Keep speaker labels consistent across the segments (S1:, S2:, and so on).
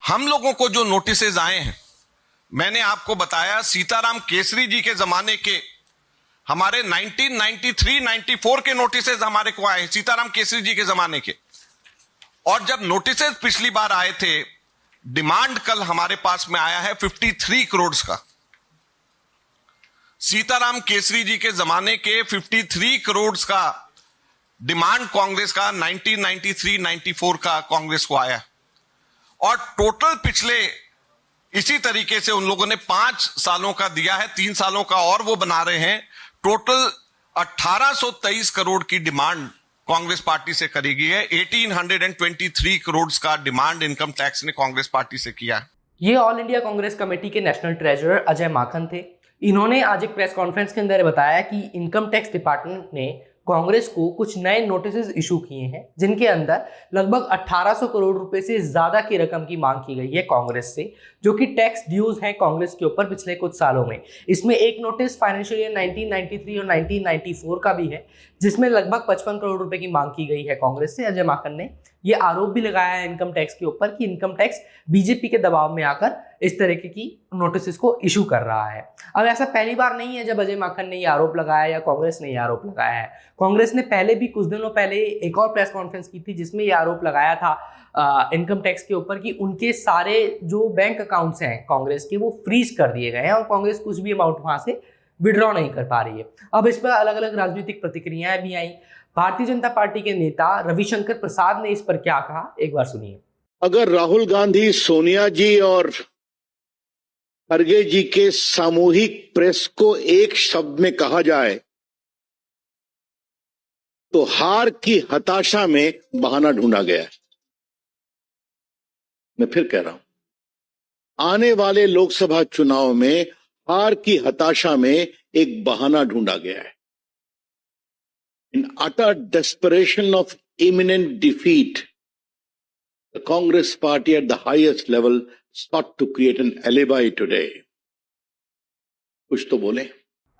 S1: हम लोगों को जो नोटिसेज आए हैं, मैंने आपको बताया सीताराम केसरी जी के जमाने के हमारे 1993-94 के नोटिसेज हमारे को आए, सीताराम केसरी जी के जमाने के। और जब नोटिसेज पिछली बार आए थे, डिमांड कल हमारे पास में आया है 53 करोड़ का। सीताराम केसरी जी के जमाने के 53 करोड़ का डिमांड कांग्रेस का 1993-94 का कांग्रेस को आया। और टोटल पिछले इसी तरीके से उन लोगों ने 5 सालों का दिया है, 3 सालों का और वो बना रहे हैं। टोटल 1823 करोड़ की डिमांड कांग्रेस पार्टी से करी गई है। 1823 करोड़ का डिमांड इनकम टैक्स ने कांग्रेस पार्टी से किया है।
S2: ये ऑल इंडिया कांग्रेस कमेटी के नेशनल ट्रेजरर अजय माकन थे। इन्होंने आज एक प्रेस कॉन्फ्रेंस के अंदर बताया कि इनकम टैक्स डिपार्टमेंट ने कांग्रेस को कुछ नए नोटिस इशू किए हैं, जिनके अंदर लगभग 1800 करोड़ रुपए से ज्यादा की रकम की मांग की गई है कांग्रेस से, जो कि टैक्स ड्यूज हैं कांग्रेस के ऊपर पिछले कुछ सालों में। इसमें एक नोटिस फाइनेंशियल ईयर 1993 और 1994 का भी है, जिसमें लगभग 55 करोड़ रुपए की मांग की गई है कांग्रेस से। अजय माकन ने ये आरोप भी लगाया है इनकम टैक्स के ऊपर कि इनकम टैक्स बीजेपी के दबाव में आकर इस तरीके की नोटिस को इशू कर रहा है। अब ऐसा पहली बार नहीं है जब अजय माकन ने ये आरोप लगाया या कांग्रेस ने ये आरोप लगाया है। कांग्रेस ने पहले भी कुछ दिनों पहले एक और प्रेस कॉन्फ्रेंस की थी, जिसमें ये आरोप लगाया था इनकम टैक्स के ऊपर कि उनके सारे जो बैंक अकाउंट्स हैं कांग्रेस के, वो फ्रीज कर दिए गए हैं और कांग्रेस कुछ भी अमाउंट वहां से विड्रॉ नहीं कर पा रही है। अब इस पर अलग अलग राजनीतिक प्रतिक्रियाएं भी आई। भारतीय जनता पार्टी के नेता रविशंकर प्रसाद ने इस पर क्या कहा, एक बार सुनिए।
S3: अगर राहुल गांधी, सोनिया जी और खरगे जी के सामूहिक प्रेस को एक शब्द में कहा जाए तो हार की हताशा में बहाना ढूंढा गया है। मैं फिर कह रहा हूं, आने वाले लोकसभा चुनाव में हार की हताशा में एक बहाना ढूंढा गया है। In utter desperation of imminent defeat, the Congress party at the highest level sought to create an alibi today. कुछ तो बोले।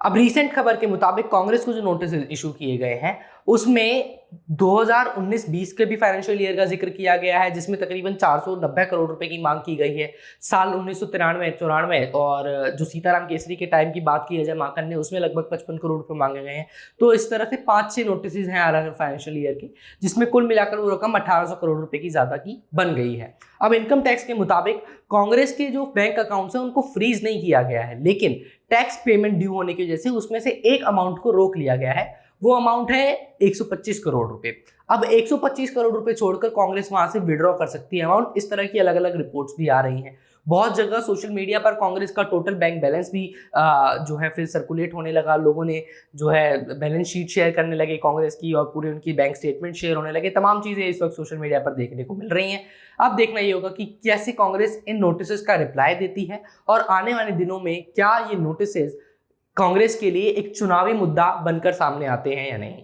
S2: अब रीसेंट खबर के मुताबिक कांग्रेस को जो नोटिस इशू किए गए हैं उसमें 2019-20 के भी फाइनेंशियल ईयर का जिक्र किया गया है, जिसमें तकरीबन 490 करोड़ रुपए की मांग की गई है। साल 1993-94 और जो सीताराम केसरी के टाइम की बात की अजय माकन ने, उसमें लगभग 55 करोड़ रुपए मांगे गए हैं। तो इस तरह से 5-6 नोटिस हैं अलग फाइनेंशियल ईयर के, जिसमें कुल मिलाकर वो रकम 1800 करोड़ रुपए की ज्यादा की बन गई है। अब इनकम टैक्स के मुताबिक कांग्रेस के जो बैंक अकाउंट्स हैं उनको फ्रीज नहीं किया गया है, लेकिन टैक्स पेमेंट ड्यू होने की वजह से उसमें से एक अमाउंट को रोक लिया गया है। वो अमाउंट है 125 करोड़ रुपए। अब 125 करोड़ रुपए छोड़कर कांग्रेस वहां से विड्रॉ कर सकती है अमाउंट। इस तरह की अलग अलग रिपोर्ट्स भी आ रही हैं। बहुत जगह सोशल मीडिया पर कांग्रेस का टोटल बैंक बैलेंस भी जो है फिर सर्कुलेट होने लगा। लोगों ने जो है बैलेंस शीट शेयर करने लगे कांग्रेस की, और पूरी उनकी बैंक स्टेटमेंट शेयर होने लगे। तमाम चीजें इस वक्त सोशल मीडिया पर देखने को मिल रही हैं। अब देखना ये होगा कि कैसे कांग्रेस इन नोटिस का रिप्लाई देती है, और आने वाले दिनों में क्या ये नोटिस कांग्रेस के लिए एक चुनावी मुद्दा बनकर सामने आते हैं या नहीं।